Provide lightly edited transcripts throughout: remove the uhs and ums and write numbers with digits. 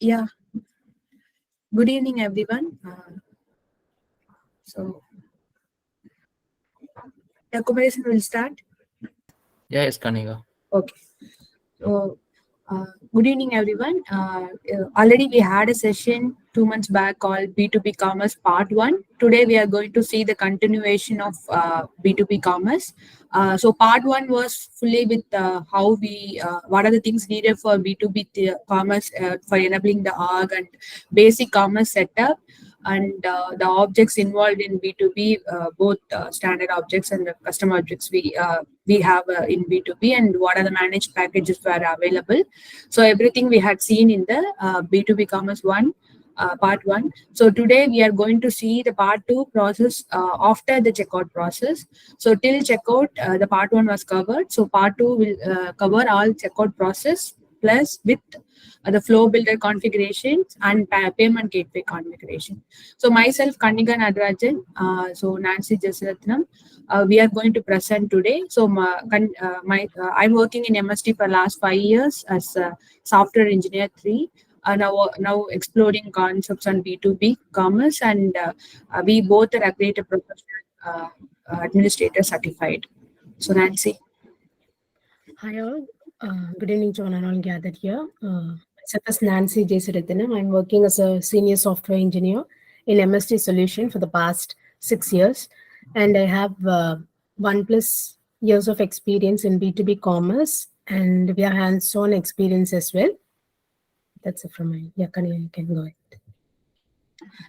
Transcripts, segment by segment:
Yeah, good evening, everyone. The conversation will start. Yes, Kanika. Okay. So, good evening, everyone. Already we had a session 2 months back called B2B Commerce Part 1. Today we are going to see the continuation of B2B Commerce. So Part 1 was fully with what are the things needed for B2B commerce for enabling the org and basic commerce setup and the objects involved in B2B, both standard objects and the custom objects we have in B2B, and what are the managed packages that are available. So everything we had seen in the B2B Commerce 1, part 1. So today we are going to see the part 2 process after the checkout process. So till checkout, the part 1 was covered. So part 2 will cover all checkout process plus with the flow builder configurations and payment gateway configuration. So myself, Kanika Nadarajan, so Nancy Jasiratnam, we are going to present today. So I'm working in MST for last 5 years as a software engineer 3. Now exploring concepts on B2B commerce, and we both are accredited professional administrator certified. So Nancy. Hi all. Good evening to all gathered here. Myself is Nancy Jesirathanam. I'm working as a senior software engineer in MST Solution for the past 6 years, and I have 1+ years of experience in B2B commerce, and we are hands-on experience as well. That's it from my. Yeah, you can go ahead.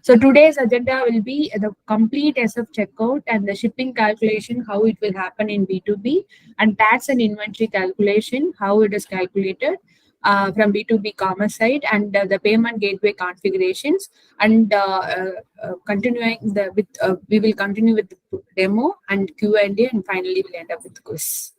So today's agenda will be the complete SF checkout and the shipping calculation, how it will happen in B2B, and tax and inventory calculation, how it is calculated from B2B commerce side, and the payment gateway configurations, and continuing we will continue with the demo and Q&A, and finally we'll end up with quiz.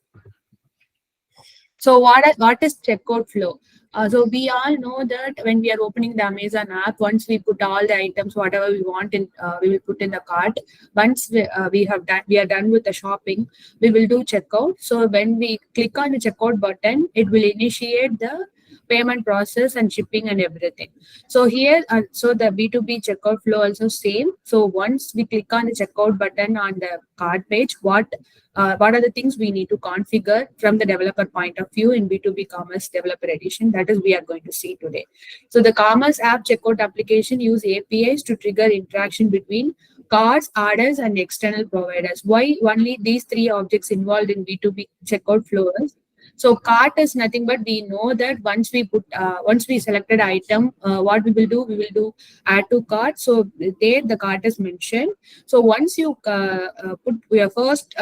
So what is checkout flow? So we all know that when we are opening the Amazon app, once we put all the items, whatever we want, we will put in the cart. Once we are done with the shopping, we will do checkout. So when we click on the checkout button, it will initiate the payment process and shipping and everything. So here, so the B2B checkout flow also same. So once we click on the checkout button on the cart page, what are the things we need to configure from the developer point of view in B2B Commerce Developer Edition? That is we are going to see today. So the Commerce app checkout application use APIs to trigger interaction between cards, orders, and external providers. Why only these 3 objects involved in B2B checkout flows? So cart is nothing but we know that once we selected item, what we will do add to cart. So there the cart is mentioned. So once you put your first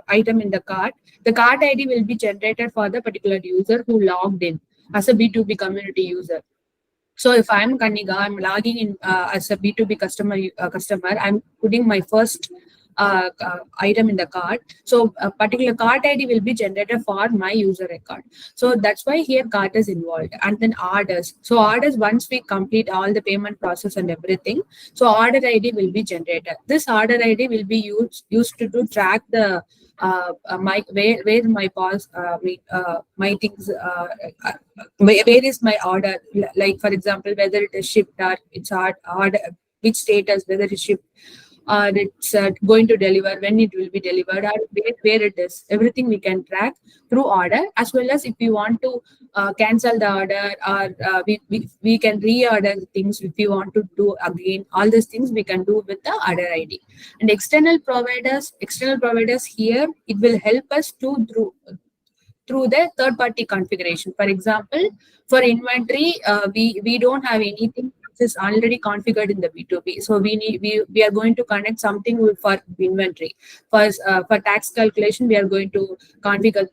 item in the cart ID will be generated for the particular user who logged in as a B2B community user. So if I'm Kanika, I'm logging in as a B2B customer. I'm putting my first item in the cart. So a particular cart ID will be generated for my user record. So that's why here cart is involved. And then orders. So orders, once we complete all the payment process and everything, so order ID will be generated. This order ID will be used to track the where my pause my things where is my order, like for example whether it is shipped or it's order, which status, whether it's shipped or it's going to deliver, when it will be delivered, or where it is. Everything we can track through order, as well as if you want to cancel the order, or we can reorder things if you want to do again. All these things we can do with the order ID. And external providers here, it will help us to through the third-party configuration. For example, for inventory, we don't have anything is already configured in the B2B. So we are going to connect something for inventory. For tax calculation, we are going to configure.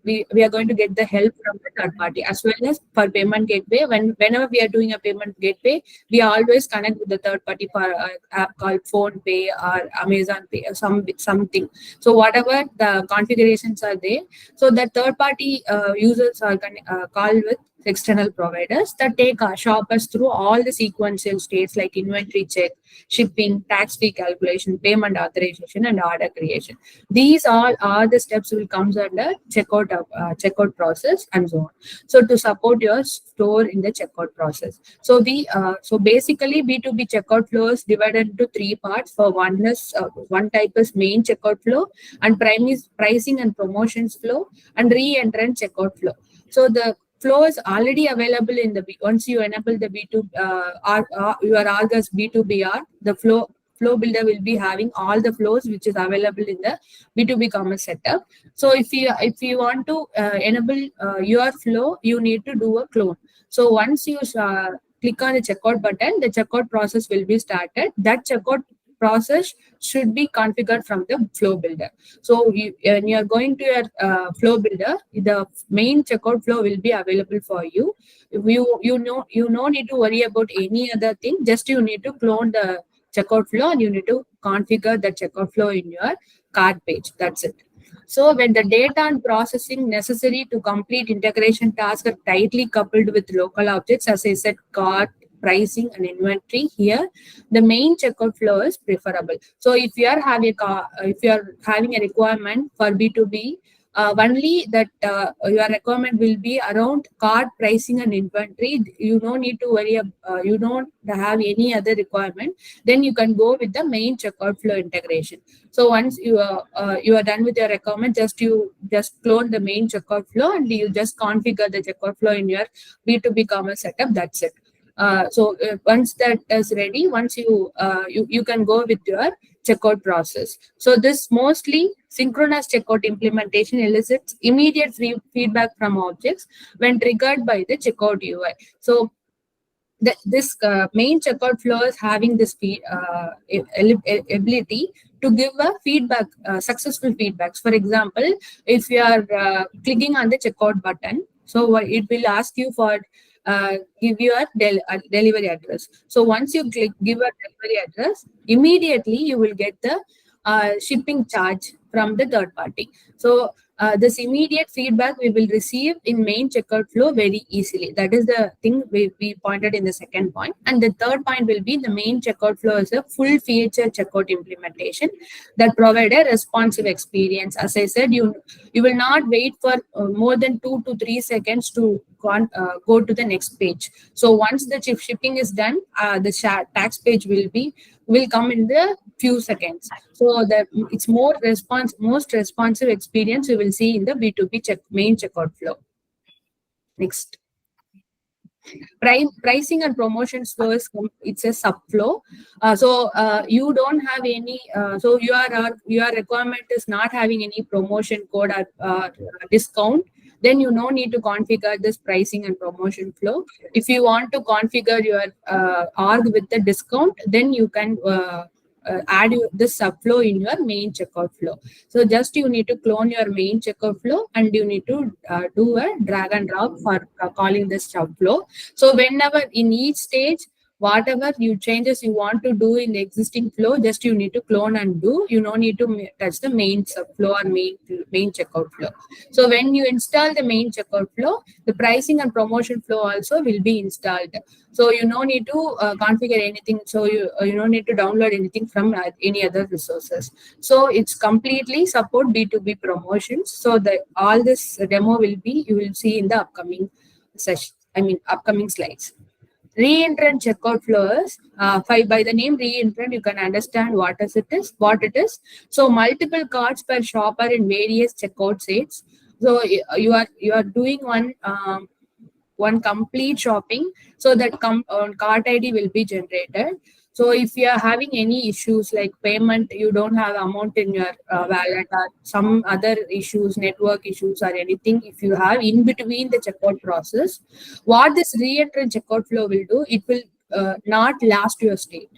We are going to get the help from the third party, as well as for payment gateway. Whenever we are doing a payment gateway, we always connect with the third party for an app called Phone Pay or Amazon Pay or something. So whatever the configurations are there, so that third party users are called with external providers that take shoppers through all the sequential states like inventory check, shipping, tax fee calculation, payment authorization, and order creation. These all are the steps will comes under checkout process and so on. So to support your store in the checkout process. So basically B2B checkout flow is divided into three parts. For one type is main checkout flow, and pricing and promotions flow, and re-entrant checkout flow. So the flow is already available in the once you enable the your Argus B2BR, the flow builder will be having all the flows which is available in the B2B commerce setup. So if you want to enable your flow, you need to do a clone. So once you click on the checkout button, the checkout process will be started. That checkout process should be configured from the flow builder. So when you are going to your flow builder, the main checkout flow will be available for you. You no need to worry about any other thing. Just you need to clone the checkout flow and you need to configure the checkout flow in your cart page. That's it. So when the data and processing necessary to complete integration tasks are tightly coupled with local objects, as I said, cart, pricing, and inventory, here the main checkout flow is preferable. So if you are having a requirement for B2B, only that your requirement will be around cart, pricing, and inventory. You don't need to worry. You don't have any other requirement. Then you can go with the main checkout flow integration. So once you are done with your requirement, you just clone the main checkout flow and you just configure the checkout flow in your B2B commerce setup. That's it. Once that is ready, once you can go with your checkout process. So this mostly synchronous checkout implementation elicits immediate feedback from objects when triggered by the checkout UI. So this main checkout flow is having this ability to give a feedback, successful feedbacks. For example, if you are clicking on the checkout button, so it will ask you for give you a delivery address. So once you give a delivery address, immediately you will get the shipping charge from the third party. So this immediate feedback we will receive in main checkout flow very easily. That is the thing we pointed in the second point. And the third point will be the main checkout flow is a full feature checkout implementation that provide a responsive experience. As I said, you will not wait for more than 2 to 3 seconds to go to the next page. So once the shipping is done, the tax page will come in the few seconds. So that it's most responsive experience you will see in the B2B main checkout flow. Next. Pricing and promotions flow it's a subflow. You don't have any. So your requirement is not having any promotion code or discount. Then you no need to configure this pricing and promotion flow. If you want to configure your org with the discount, then you can add this subflow in your main checkout flow. So just you need to clone your main checkout flow and you need to do a drag and drop for calling this subflow. So whenever in each stage, whatever changes you want to do in the existing flow, just you need to clone and do. You don't need to touch the main subflow or main checkout flow. So when you install the main checkout flow, the pricing and promotion flow also will be installed. So you don't need to configure anything. So you don't need to download anything from any other resources. So it's completely support B2B promotions. So all this demo you will see in the upcoming session. Upcoming slides. Re-entrant checkout flows. By the name re-entrant, you can understand what it is. So multiple carts per shopper in various checkout states. So you are doing one complete shopping. So that cart ID will be generated. So if you are having any issues like payment, you don't have amount in your wallet or some other issues, network issues or anything, if you have in between the checkout process, what this re-entrant checkout flow will do, it will not last your state.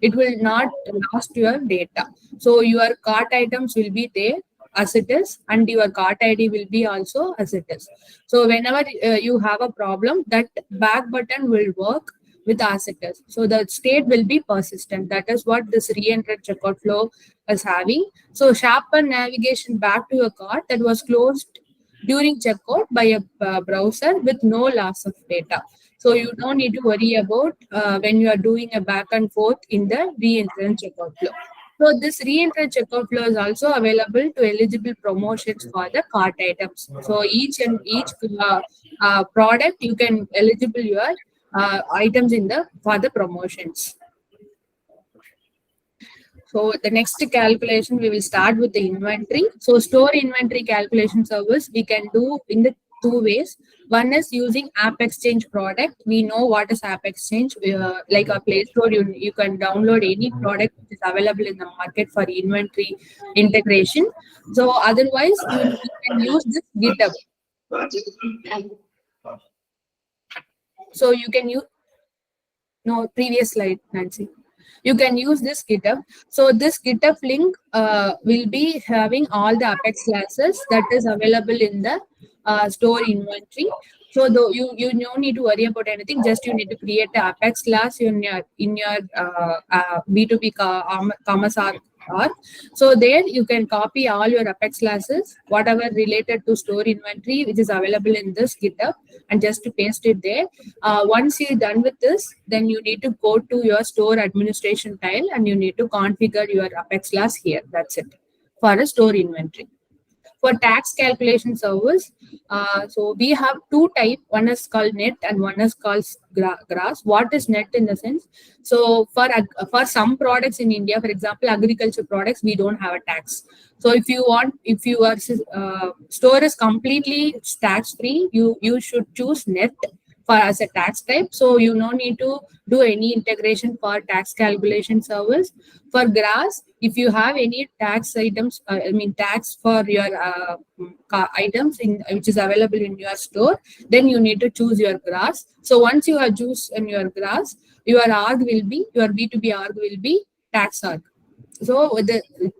It will not last your data. So your cart items will be there as it is and your cart ID will be also as it is. So whenever you have a problem, that back button will work with as it is. So the state will be persistent. That is what this re-entrant checkout flow is having. So sharper navigation back to a cart that was closed during checkout by a browser with no loss of data. So you don't need to worry about when you are doing a back and forth in the re-entrant checkout flow. So this re-entrant checkout flow is also available to eligible promotions for the cart items. So each product you can eligible your items in the for the promotions. So the next calculation, we will start with the inventory. So store inventory calculation service we can do in the two ways. One is using App Exchange product. We know what is App Exchange. Like a Play Store, you can download any product which is available in the market for inventory integration. So otherwise, you can use this GitHub. So you can use, no, previous slide, Nancy. You can use this GitHub. So this GitHub link will be having all the Apex classes that is available in the store inventory. So though you don't need to worry about anything, just you need to create the Apex class in your B2B commerce org. So there you can copy all your Apex classes, whatever related to store inventory, which is available in this GitHub, and just to paste it there. Once you're done with this, then you need to go to your store administration tile and you need to configure your Apex class here. That's it for a store inventory. For tax calculation service, so we have two types. One is called net and one is called gross. What is net in the sense? So for some products in India, for example, agriculture products, we don't have a tax. So if your store is completely tax free, you should choose net for as a tax type. So you no need to do any integration for tax calculation service. For gross, if you have any tax items, tax for your items which is available in your store, then you need to choose your gross. So once you have chosen your gross, your B2B org will be tax org. So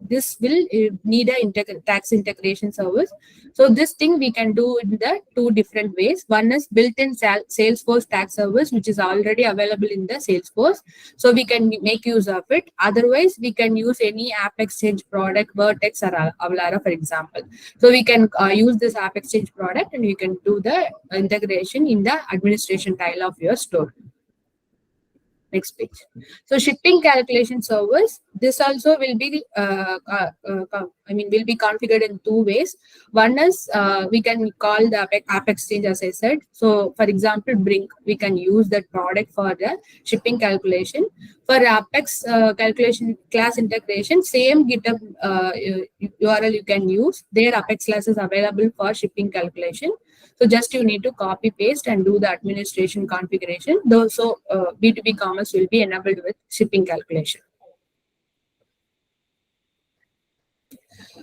this will need a tax integration service. So this thing we can do in the two different ways. One is built-in Salesforce tax service, which is already available in the Salesforce. So we can make use of it. Otherwise, we can use any App Exchange product, Vertex or Avalara, for example. So we can use this App Exchange product and you can do the integration in the administration tile of your store. Next page. So shipping calculation service, this also will be will be configured in two ways. One is we can call the App Exchange, as I said. So for example, Brink, we can use that product for the shipping calculation. For Apex calculation class integration, same GitHub URL you can use. Their Apex class is available for shipping calculation. So just you need to copy paste and do the administration configuration. So B2B commerce will be enabled with shipping calculation.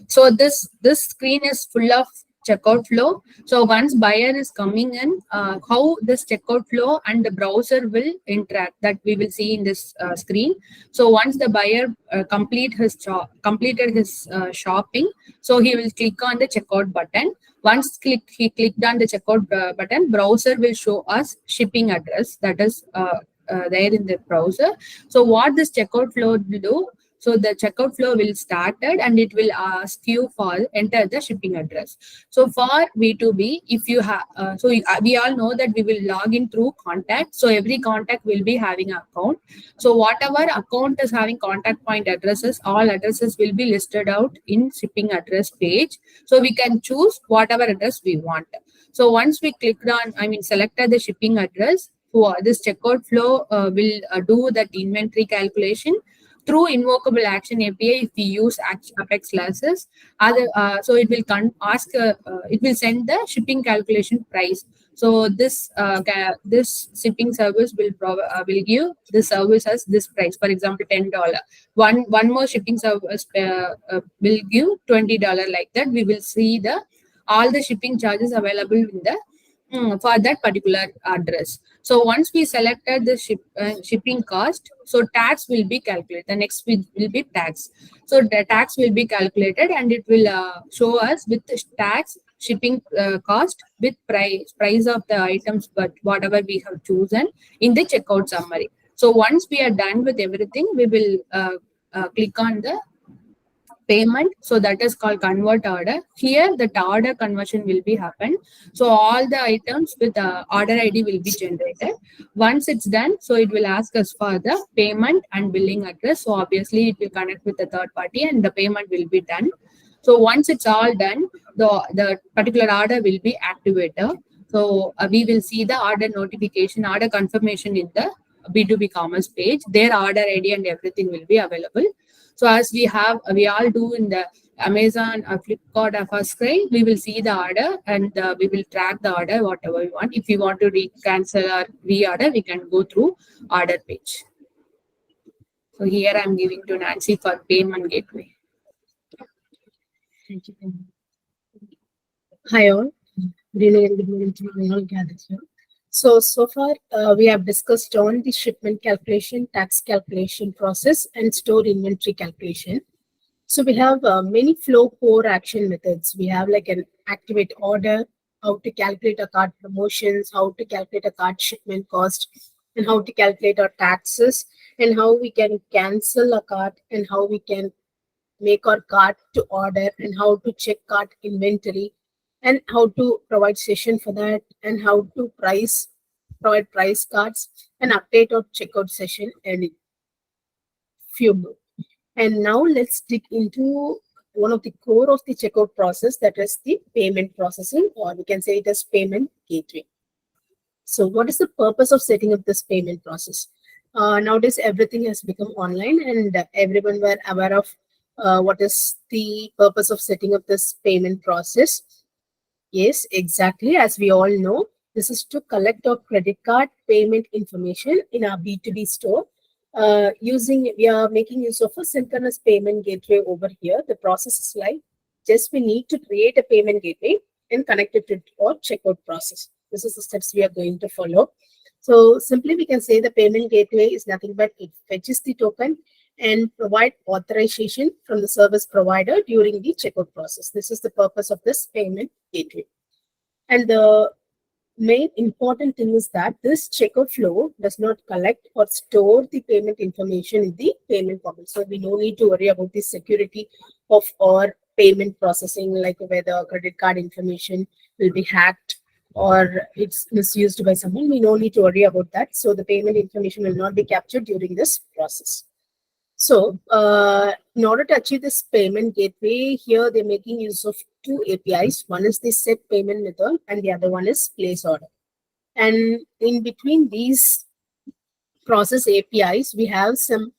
So this screen is full of checkout flow. So once buyer is coming in, how this checkout flow and the browser will interact, that we will see in this screen. So once the buyer completed his shopping, so he will click on the checkout button. Once he clicked on the checkout button, browser will show us shipping address that is there in the browser. So what this checkout flow will do? So the checkout flow will started and it will ask you for enter the shipping address. So for B2B, if you have, we all know that we will log in through contact. So every contact will be having an account. So whatever account is having contact point addresses, all addresses will be listed out in shipping address page. So we can choose whatever address we want. So once we clicked on, selected the shipping address, so this checkout flow will do that inventory calculation through invocable action API. If we use Apex classes, so it will it will send the shipping calculation price. So this shipping service will give the service as this price. For example, $10. One more shipping service will give $20. Like that, we will see all the shipping charges available in the for that particular address. So once we selected the shipping cost, so tax will be calculated. The next will be tax. So the tax will be calculated and it will show us with tax, shipping cost, with price of the items, but whatever we have chosen in the checkout summary. So once we are done with everything, we will click on the payment. So that is called convert order. Here the order conversion will be happen. So all the items with the order ID will be generated. Once it's done, so it will ask us for the payment and billing address. So obviously it will connect with the third party and the payment will be done. So once it's all done, the particular order will be activated. So we will see the order notification, order confirmation in the B2B commerce page. Their order ID and everything will be available. So as we all do in the Amazon or Flipkart or FirstCry, we will see the order and we will track the order, whatever we want. If we want to cancel or reorder, we can go through order page. So here I'm giving to Nancy for payment gateway. Thank you. Hi all. Really good morning to you all gathered here. So far we have discussed on the shipment calculation, tax calculation process, and store inventory calculation. So we have many flow core action methods. We have like an activate order, how to calculate a cart promotions, how to calculate a cart shipment cost, and how to calculate our taxes, and how we can cancel a cart, and how we can make our cart to order, and how to check cart inventory, and how to provide session for that, and how to provide price cards and update our checkout session, and few more. And now let's dig into one of the core of the checkout process, that is the payment processing, or we can say it as payment gateway. So what is the purpose of setting up this payment process? Nowadays, everything has become online, and everyone were aware of what is the purpose of setting up this payment process. Yes, exactly. As we all know, this is to collect our credit card payment information in our B2B store. We are making use of a synchronous payment gateway over here. The process is like, just we need to create a payment gateway and connect it to our checkout process. This is the steps we are going to follow. So simply we can say the payment gateway is nothing but it fetches the token and provide authorization from the service provider during the checkout process. This is the purpose of this payment gateway. And the main important thing is that this checkout flow does not collect or store the payment information in the payment portal. So we no need to worry about the security of our payment processing, like whether credit card information will be hacked or it's misused by someone. We no need to worry about that. So the payment information will not be captured during this process. So in order to achieve this payment gateway, here they're making use of two APIs. One is the set payment method and the other one is place order. And in between these process APIs, we have some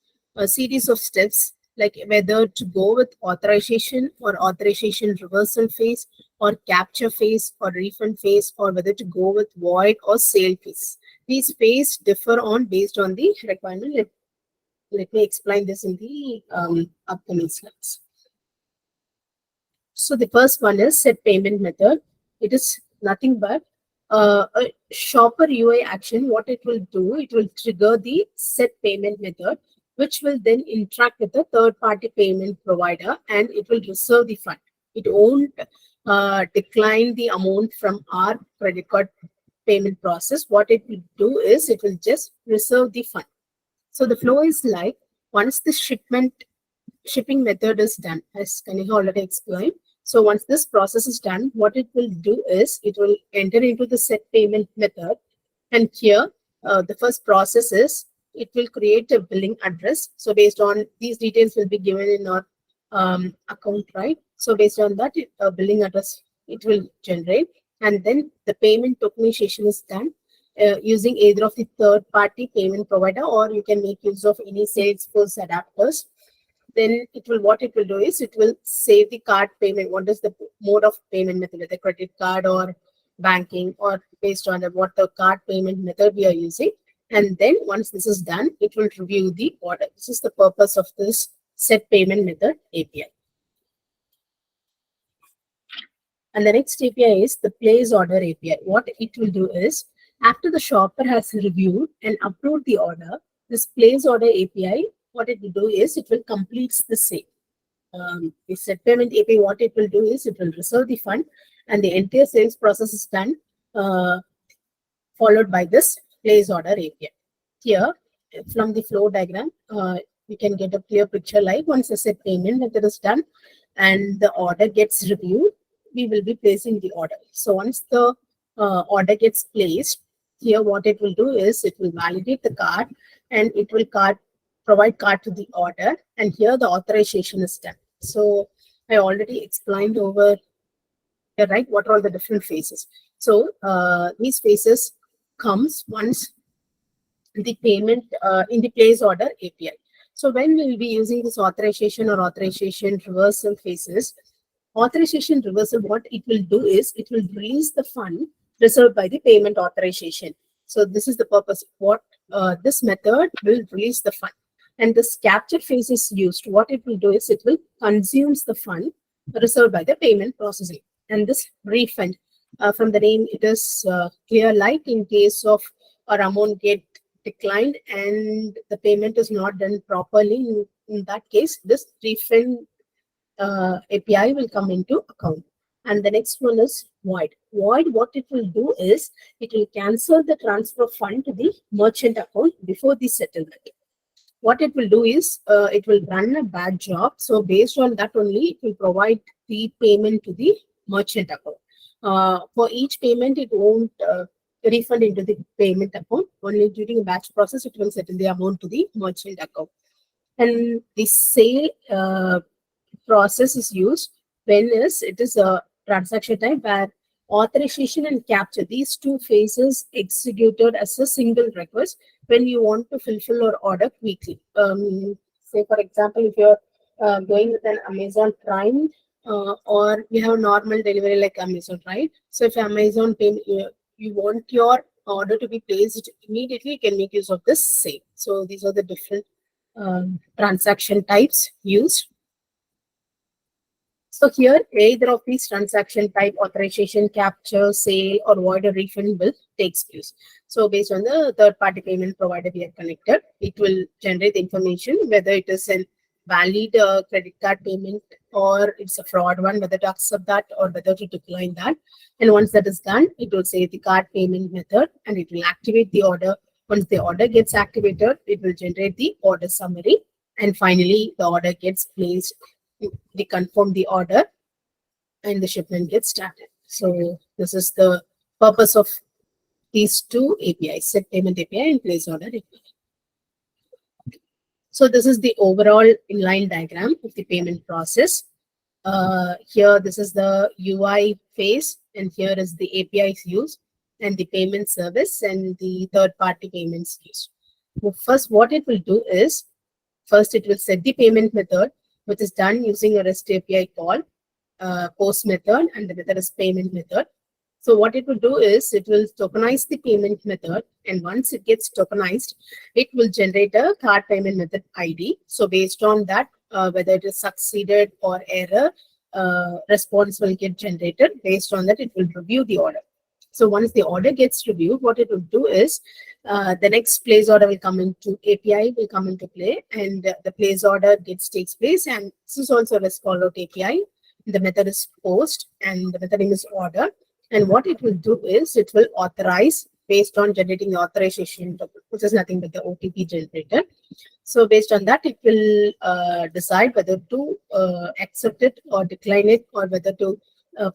series of steps, like whether to go with authorization or authorization reversal phase or capture phase or refund phase, or whether to go with void or sale phase. These phases differ based on the requirement. Let me explain this in the upcoming slides. So the first one is set payment method. It is nothing but a shopper UI action. What it will do, it will trigger the set payment method, which will then interact with the third-party payment provider, and it will reserve the fund. It won't decline the amount from our credit card payment process. What it will do is it will just reserve the fund. So the flow is like, once the shipping method is done, as Kanika already explained. So once this process is done, what it will do is it will enter into the set payment method. And here, the first process is it will create a billing address. So based on these details will be given in our account, right? So based on that, billing address it will generate. And then the payment tokenization is done. Using either of the third-party payment provider, or you can make use of any Salesforce adapters. Then what it will do is it will save the card payment. What is the mode of payment method, whether credit card or banking, or based on what the card payment method we are using. And then once this is done, it will review the order. This is the purpose of this set payment method API. And the next API is the place order API. What it will do is, after the shopper has reviewed and approved the order, this place order API, what it will do is it will complete the sale. The set payment API, what it will do is it will reserve the fund, and the entire sales process is done, followed by this place order API. Here, from the flow diagram, you can get a clear picture like once the set payment method is done and the order gets reviewed, we will be placing the order. So once the order gets placed, here what it will do is it will validate the card and it will provide card to the order, and here the authorization is done. So I already explained over here, right, what are all the different phases. So these phases comes once the payment in the place order API. So when we will be using this authorization or authorization reversal phases, authorization reversal, what it will do is it will release the fund reserved by the payment authorization. So this is the purpose. What this method will release the fund. And this capture phase is used. What it will do is it will consumes the fund reserved by the payment processing. And this refund, from the name, it is clear like in case of our amount get declined and the payment is not done properly. In that case, this refund API will come into account. And the next one is void. Void, what it will do is it will cancel the transfer fund to the merchant account before the settlement. What it will do is it will run a bad job. So based on that only, it will provide the payment to the merchant account. For each payment, it won't refund into the payment account. Only during a batch process, it will settle the amount to the merchant account. And the sale process is used when it is a transaction type where authorization and capture, these two phases executed as a single request when you want to fulfill your order quickly. Say for example, if you're going with an Amazon Prime or you have normal delivery like Amazon, right? So if Amazon pay, you want your order to be placed immediately, you can make use of this same. So these are the different transaction types used. So here, either of these transaction type, authorization, capture, sale, or void or refund will takes place. So based on the third-party payment provider we are connected, it will generate the information whether it is a valid credit card payment or it's a fraud one, whether to accept that or whether to decline that. And once that is done, it will say the card payment method and it will activate the order. Once the order gets activated, it will generate the order summary. And finally, the order gets placed. They confirm the order and the shipment gets started. So this is the purpose of these two APIs, set payment API and place order API. So this is the overall inline diagram of the payment process. Here, this is the UI phase, and here is the APIs used and the payment service and the third-party payments used. Well, first, what it will do is, first it will set the payment method, which is done using a REST API call, post method, and the method is payment method. So what it will do is it will tokenize the payment method, and once it gets tokenized, it will generate a card payment method ID. So based on that, whether it is succeeded or error, response will get generated. Based on that, it will review the order. So once the order gets reviewed, what it will do is the next place order will come into API will come into play, and the place order takes place. And this is also a REST call out API. The method is post, and the method name is order. And what it will do is it will authorize based on generating the authorization token, which is nothing but the OTP generator. So based on that, it will decide whether to accept it or decline it, or whether to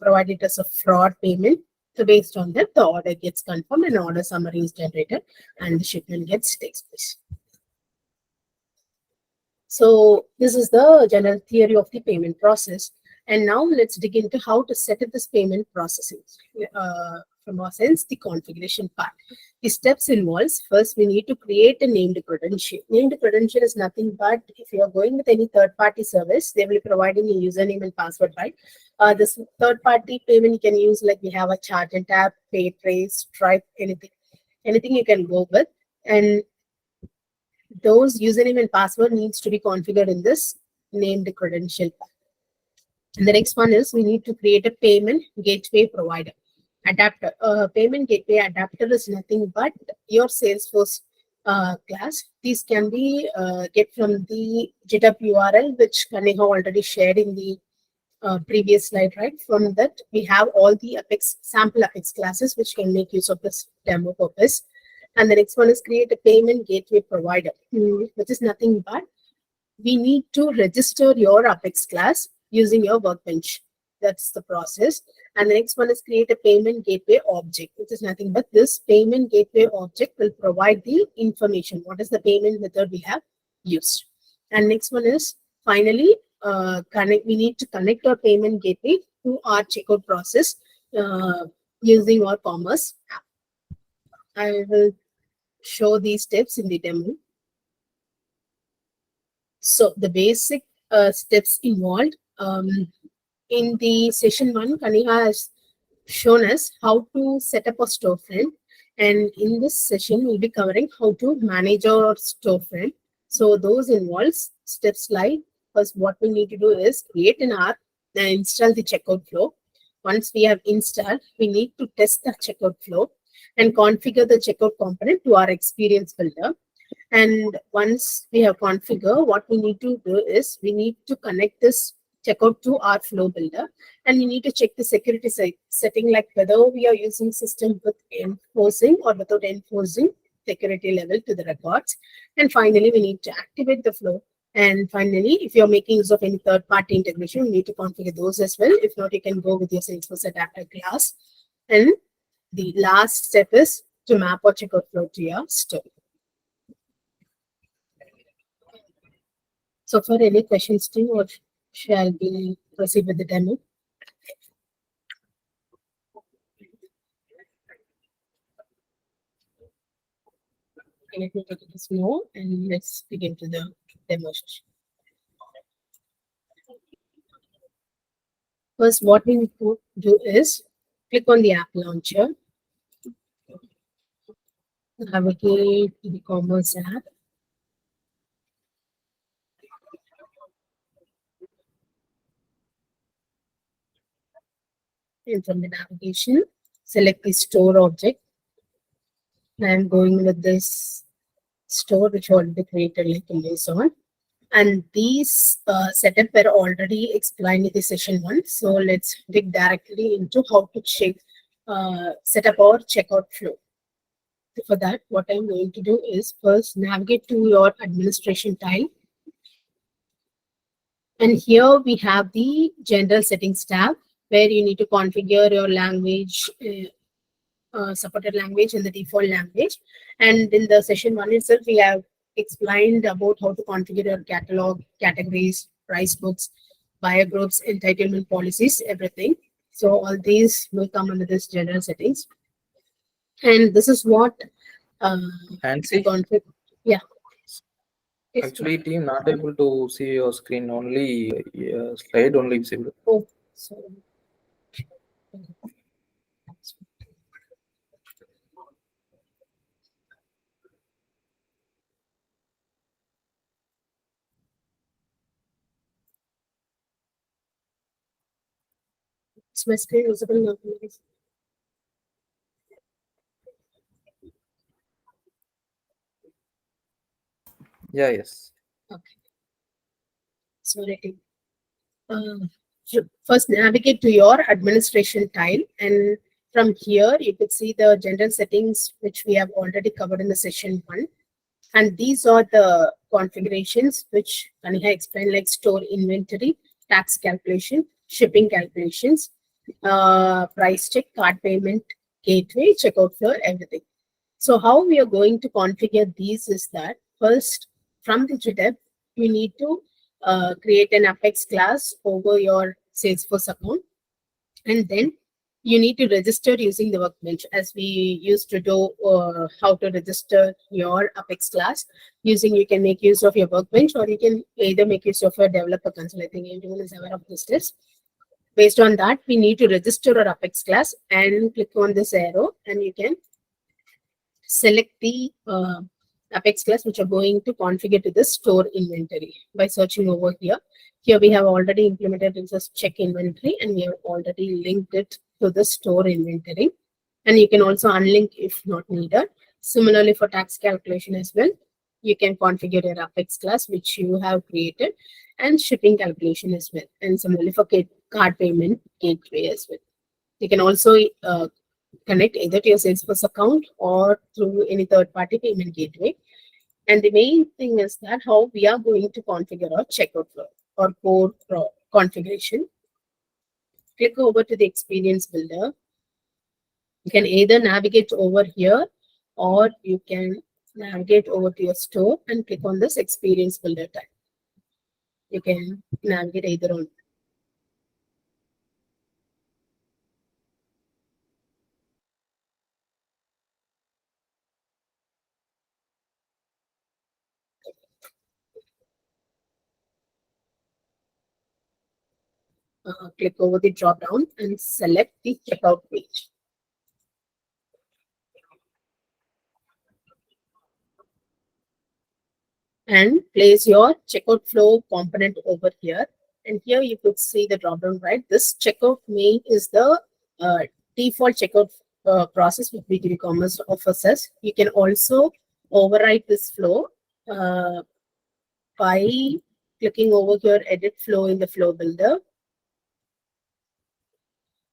provide it as a fraud payment. So based on that, the order gets confirmed and order summary is generated and the shipment takes place. So this is the general theory of the payment process. And now let's dig into how to set up this payment processing. From our sense, the configuration part. The steps involves, first we need to create a named credential. Named credential is nothing but if you are going with any third-party service, they will be providing a username and password, right? This third-party payment you can use, like we have a Charge and Tap, PayTrace, Stripe, anything you can go with. And those username and password needs to be configured in this named credential. And the next one is we need to create a payment gateway provider adapter. Payment gateway adapter is nothing but your Salesforce class. These can be get from the GitHub URL, which Kaneha already shared in the previous slide, right? From that, we have all the Apex sample Apex classes, which can make use of this demo purpose. And the next one is create a payment gateway provider, which is nothing but we need to register your Apex class using your workbench. That's the process. And the next one is create a payment gateway object, which is nothing but this payment gateway object will provide the information. What is the payment method we have used? And next one is finally we need to connect our payment gateway to our checkout process using our commerce app. I will show these steps in the demo. So the basic steps involved in the session 1, Kaniha has shown us how to set up a storefront, and in this session we'll be covering how to manage our storefront. So those involves steps like, first what we need to do is create an app and install the checkout flow. Once we have installed, we need to test the checkout flow and configure the checkout component to our experience builder. And once we have configured, what we need to do is we need to connect this checkout to our flow builder, and we need to check the security setting, like whether we are using system with enforcing or without enforcing security level to the records. And finally, we need to activate the flow. And finally, if you're making use of any third-party integration, you need to configure those as well. If not, you can go with your Salesforce adapter class. And the last step is to map our checkout flow to your store. So for any questions, Steve, or shall we proceed with the demo? Let me take this no, and let's begin to the demo session. First, what we need to do is click on the app launcher, navigate to the commerce app. And from the navigation, select the store object. I'm going with this store which already created like Amazon. And these setup were already explained in the session 1. So let's dig directly into how to set up our checkout flow. For that, what I'm going to do is first navigate to your administration tile. And here we have the general settings tab where you need to configure your language, supported language and the default language. And in the session 1 itself, we have explained about how to configure your catalog, categories, price books, buyer groups, entitlement policies, everything. So all these will come under this general settings. And this is what Nancy, yeah. actually, team not able to see your screen, only slide only visible. Oh, sorry. Is my screen visible now? Yeah, yes. Okay. Sorry. First, navigate to your administration tile, and from here you could see the general settings which we have already covered in the session 1. And these are the configurations which Kaniha explained, like store inventory, tax calculation, shipping calculations, price check, card payment, gateway, checkout flow, everything. So how we are going to configure these is that first, from the GitHub, you need to create an Apex class over your Salesforce account, and then you need to register using the workbench, as we used to do how to register your Apex class using. You can make use of your workbench, or you can either make use of a developer console. I think everyone is aware of this steps. Based on that, we need to register our Apex class and click on this arrow, and you can select the Apex class which are going to configure to the store inventory by searching over here. Here we have already implemented this check inventory, and we have already linked it to the store inventory. And you can also unlink if not needed. Similarly, for tax calculation as well, you can configure your Apex class which you have created, and shipping calculation as well. And similarly for card payment gateway as well. You can also connect either to your Salesforce account or through any third-party payment gateway. And the main thing is that how we are going to configure our checkout flow or core configuration. Click over to the experience builder. You can either navigate over here or you can navigate over to your store and click on this experience builder tab. You can navigate either on. Click over the drop down and select the checkout page. And place your checkout flow component over here. And here you could see the drop down, right? This checkout main is the uh, default checkout process with B2B commerce offers us. You can also override this flow by clicking over here, edit flow in the flow builder.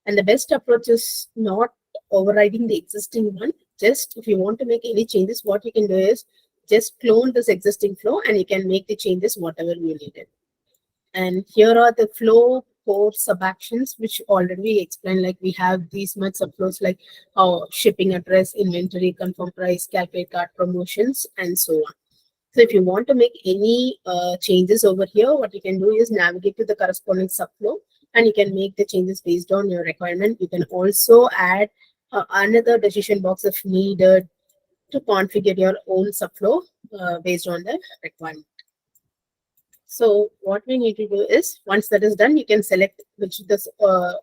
And the best approach is not overriding the existing one. Just if you want to make any changes, what you can do is just clone this existing flow and you can make the changes whatever you needed. And here are the flow core sub actions, which already we explained. Like we have these much subflows like shipping address, inventory, confirm price, calculate cart promotions, and so on. So if you want to make any changes over here, what you can do is navigate to the corresponding subflow and you can make the changes based on your requirement. You can also add another decision box if needed to configure your own subflow based on the requirement. So what we need to do is, once that is done, you can select which this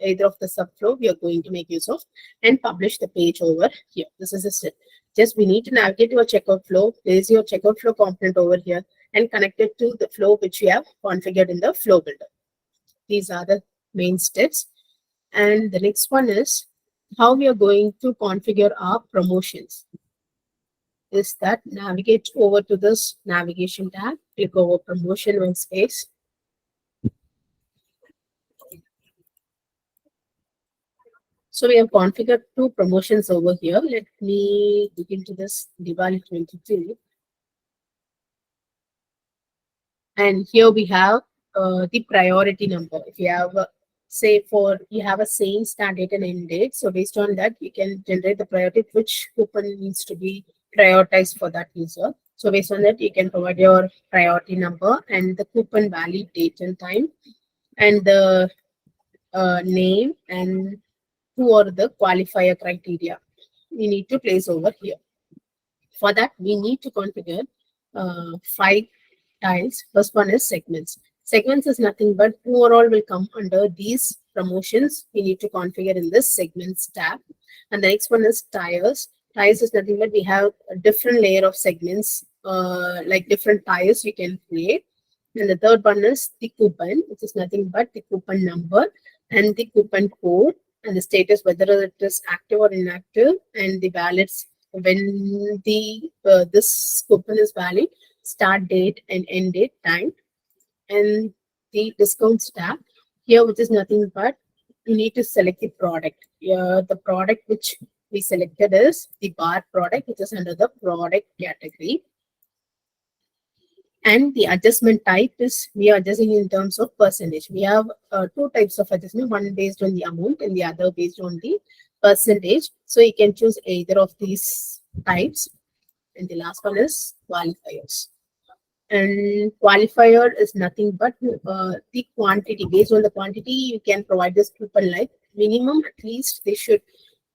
either of the subflow we are going to make use of and publish the page over here. This is a step. Just we need to navigate to a checkout flow, place your checkout flow component over here and connect it to the flow which we have configured in the flow builder. These are the main steps. And the next one is how we are going to configure our promotions. Is that navigate over to this navigation tab, click over promotion one space. So we have configured two promotions over here. Let me dig into this Diwali 22. And here we have the priority number. If you have, say, for you have a same start date and end date. So based on that, you can generate the priority which coupon needs to be prioritized for that user. So based on that, you can provide your priority number and the coupon valid date and time and the name and who are the qualifier criteria we need to place over here. For that, we need to configure 5 tiles. First one is segments. Segments is nothing but overall will come under these promotions. We need to configure in this segments tab. And the next one is tires. Tires is nothing but we have a different layer of segments, like different tires we can create. And the third one is the coupon, which is nothing but the coupon number and the coupon code and the status, whether it is active or inactive, and the valids when the this coupon is valid, start date and end date time, and the discounts tab here, which is nothing but you need to select the product. The product which we selected is the bar product, which is under the product category. And the adjustment type is we are adjusting in terms of percentage. We have two types of adjustment, one based on the amount and the other based on the percentage. So you can choose either of these types. And the last one is qualifiers. And qualifier is nothing but the quantity. Based on the quantity, you can provide this coupon like minimum at least they should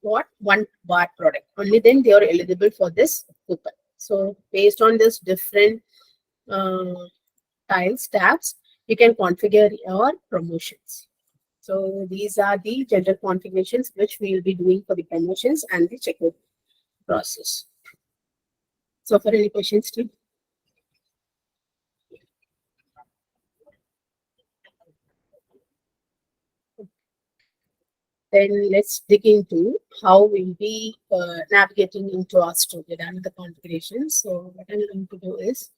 what one bar product. Only then they are eligible for this coupon. So based on this different tiles tabs, you can configure your promotions. So these are the general configurations which we will be doing for the promotions and the checkout process. So for any questions, Steve? Then let's dig into how we'll be navigating into our store. We're done with the configuration. So what I'm going to do is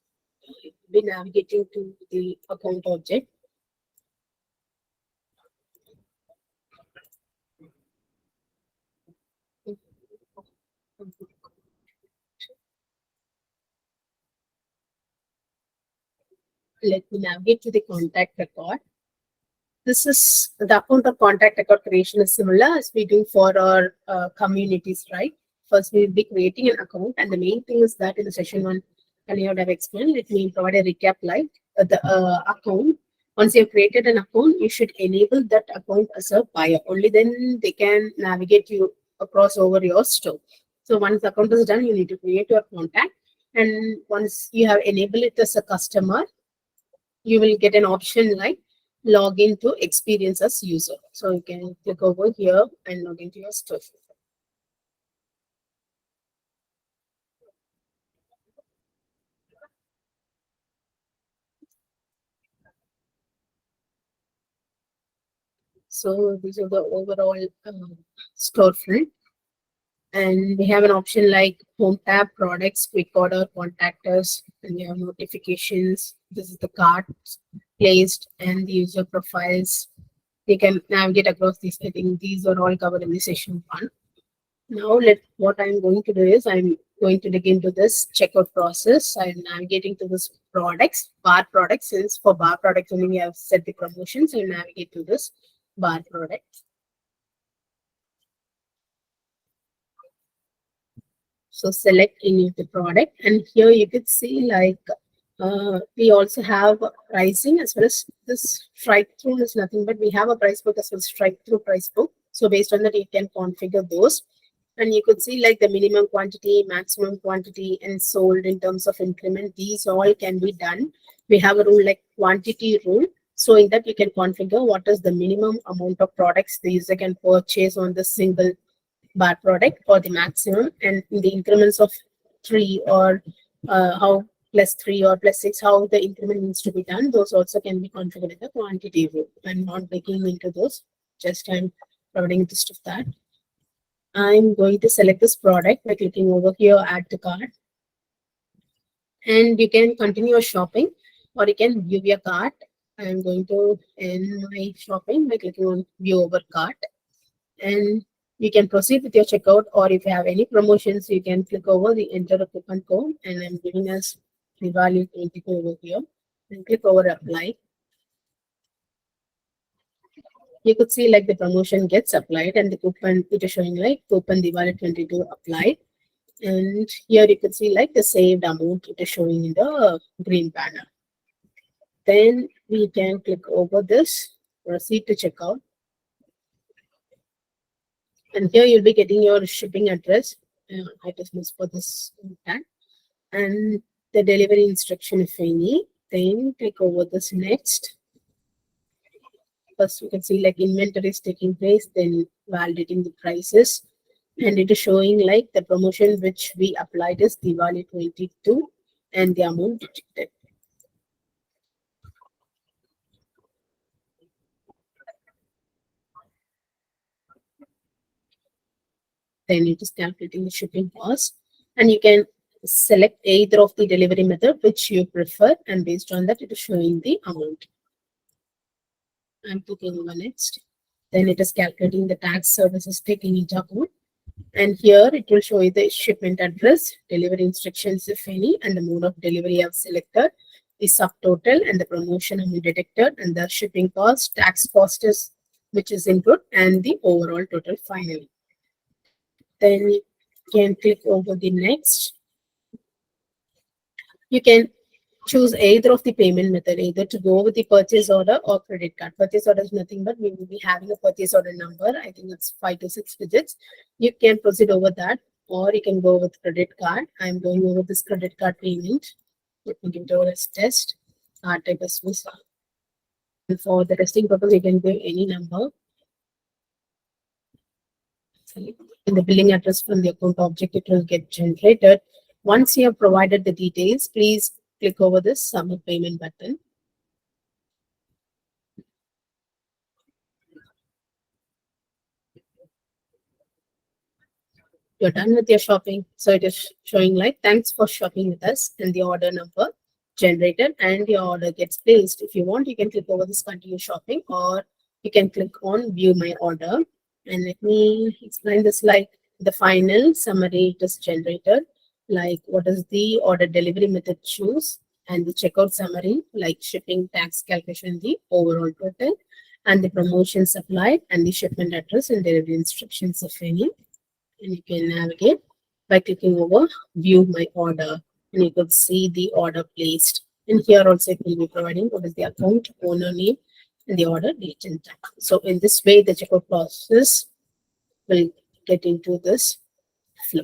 be navigating to the account object. Let me navigate to the contact record. This is the account or contact record creation is similar as we do for our communities, right? First, we'll be creating an account, and the main thing is that in the session one, and you have explained, let me provide a recap like the account. Once you've created an account, you should enable that account as a buyer. Only then they can navigate you across over your store. So once the account is done, you need to create your contact. And once you have enabled it as a customer, you will get an option like log into experience as user. So you can click over here and log into your store. So these are the overall storefront. And we have an option like home tab, products, quick order, contact us, and we have notifications. This is the cart placed and the user profiles. You can navigate across these. I think these are all covered in the session one. Now what I'm going to do is I'm going to dig into this checkout process. I'm navigating to this bar products. Since for bar products only we have set the promotions, I'll navigate to this bar product. So select any of the product, and here you could see like we also have pricing as well as this strike through is nothing but we have a price book as well as strike through price book. So based on that, you can configure those. And you could see like the minimum quantity, maximum quantity, and sold in terms of increment. These all can be done. We have a rule like quantity rule. So in that you can configure what is the minimum amount of products the user can purchase on the single bar product or the maximum, and in the increments of 3 or how +3 or +6, how the increment needs to be done. Those also can be configured in the quantity rule. I'm not breaking into those, just I'm providing the gist of that. I'm going to select this product by clicking over here, add to cart. And you can continue your shopping or you can view your cart. I'm going to end my shopping by clicking on view over cart. And you can proceed with your checkout, or if you have any promotions, you can click over the enter a coupon code. And I'm giving us the value 22 over here. And click over apply. You could see like the promotion gets applied and the coupon, it is showing like coupon Diwali 22 applied. And here you could see like the saved amount, it is showing in the green banner. Then we can click over this, proceed to checkout. And here you'll be getting your shipping address. I just missed for this tag. And the delivery instruction if any. Then click over this next. First, you can see like inventory is taking place, then validating the prices. And it is showing like the promotion which we applied is Diwali 22 and the amount detected. Then it is calculating the shipping cost. And you can select either of the delivery method which you prefer, and based on that, it is showing the amount. I'm clicking over next. Then it is calculating the tax services taking into account. And here it will show you the shipment address, delivery instructions if any, and the mode of delivery I have selected, the subtotal and the promotion amount detected, and the shipping cost, tax cost is which is input, and the overall total finally. Then you can click over the next. You can choose either of the payment method, either to go with the purchase order or credit card. Purchase order is nothing but we will be having a purchase order number. I think it's 5 to 6 digits. You can proceed over that, or you can go with credit card. I'm going over this credit card payment. Let me give it over as test. Card type as Visa. And for the testing purpose, you can give any number. In the billing address from the account object, it will get generated. Once you have provided the details, please click over this submit payment button. You're done with your shopping. So it is showing like thanks for shopping with us, and the order number generated and your order gets placed. If you want, you can click over this continue shopping, or you can click on view my order. And let me explain this like the final summary it is generated. Like what is the order delivery method choose, and the checkout summary like shipping tax calculation, the overall total, and the promotions applied, and the shipment address and delivery instructions if any. And you can navigate by clicking over view my order, and you could see the order placed. And here also it will be providing what is the account owner name and the order date and time. So in this way, the checkout process will get into this flow.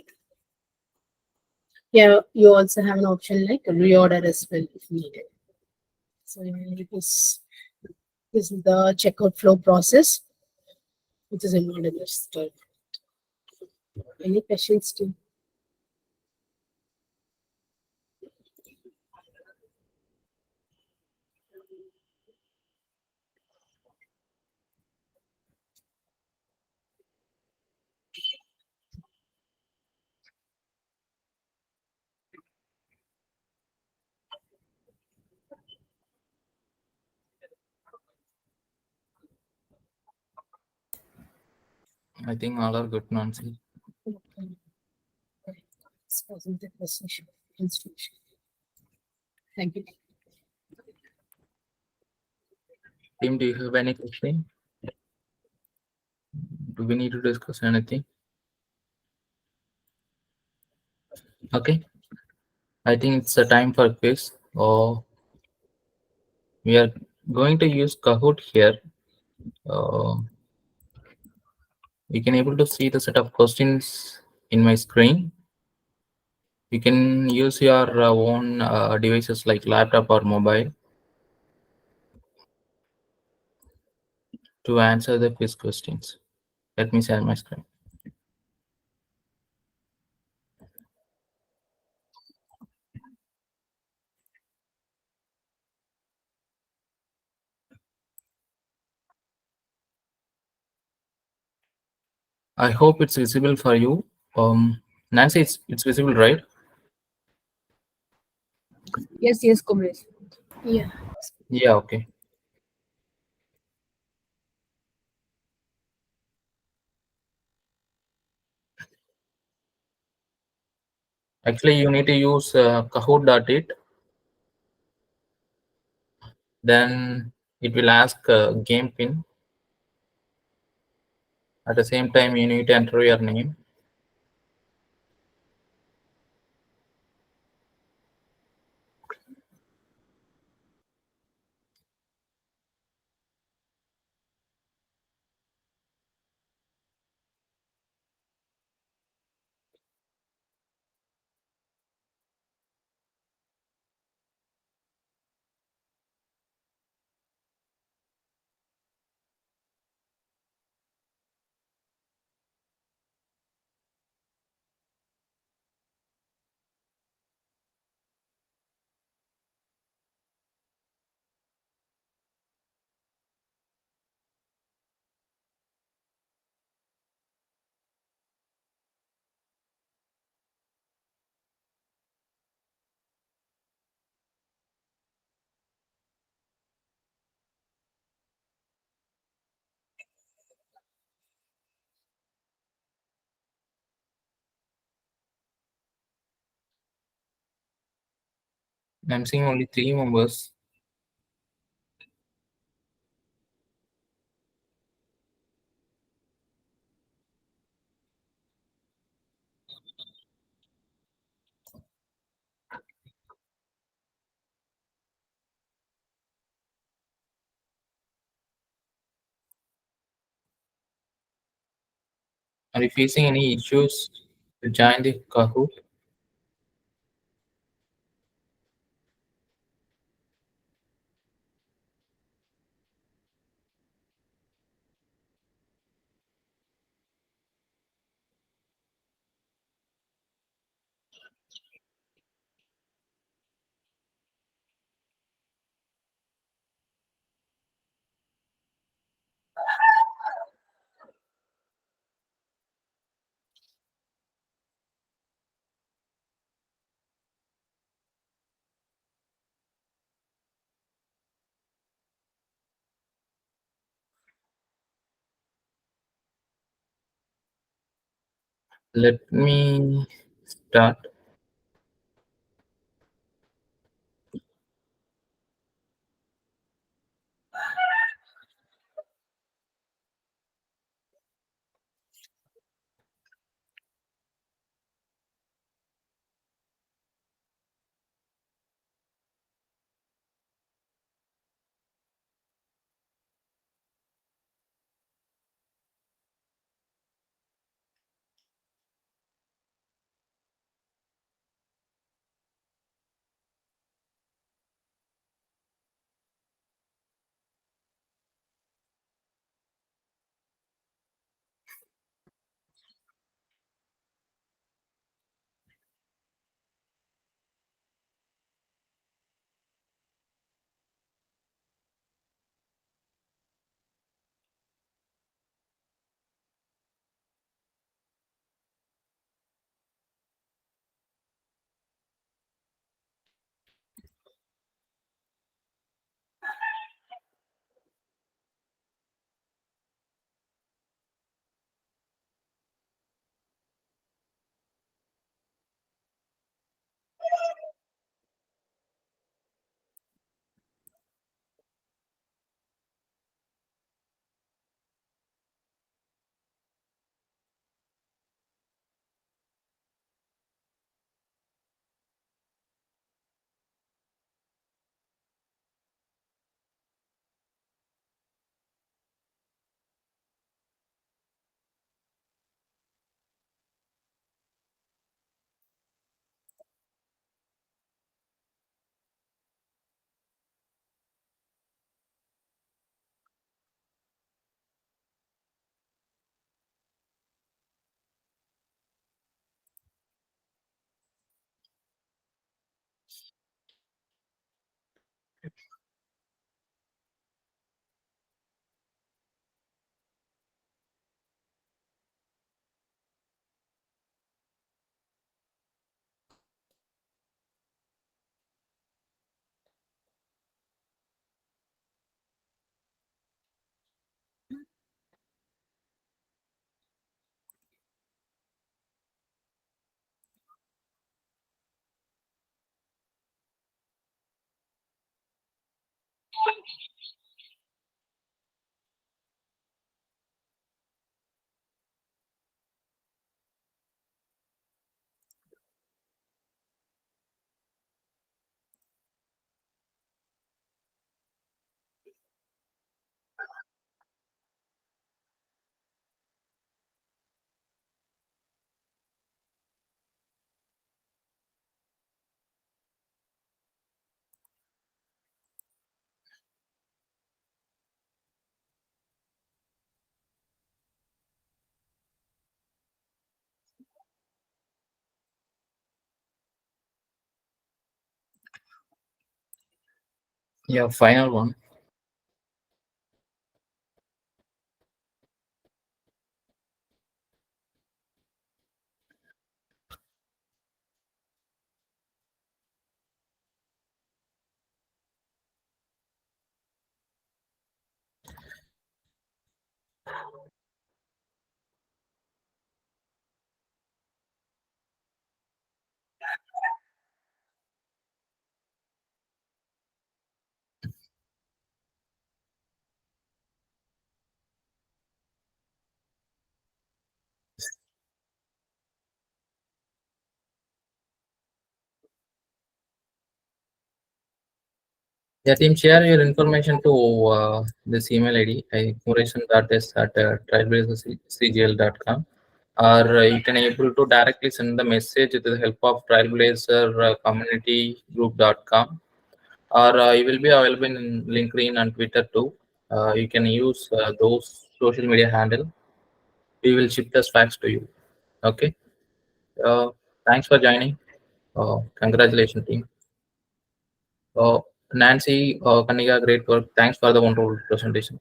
Yeah, you also have an option like reorder as well if needed. So this is the checkout flow process, which is involved in this. Any questions too? I think all are good, Nancy. Okay. This wasn't the question. Instruction. Thank you. Team, do you have any question? Do we need to discuss anything? Okay. I think it's a time for quiz. Oh, we are going to use Kahoot here. You can able to see the set of questions in my screen. You can use your own devices like laptop or mobile to answer the quiz questions. Let me share my screen. I hope it's visible for you. Nancy, it's visible, right? Yes, yes, Kumlesh. Yeah. Yeah, okay. Actually, you need to use Kahoot.it. Then it will ask game pin. At the same time, you need to enter your name. I'm seeing only 3 members. Are you facing any issues to join the Kahoot? Let me start. Yeah, final one. Yeah, team, share your information to this email ID, muration.s at trailblazerscgl.com, or you can able to directly send the message with the help of trailblazer community group.com, or you will be available in LinkedIn and Twitter too. You can use those social media handle. We will ship the facts to you. Okay. Thanks for joining. Congratulations, team. Nancy, Kanika, great work. Thanks for the wonderful presentation.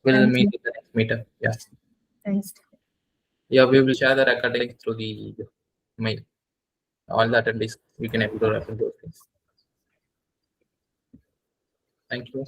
We'll Thank meet you. in the next meetup. Yeah. Thanks. Yeah, we will share the recording link through the mail. All the attendees, we can able to refer those things. Thank you.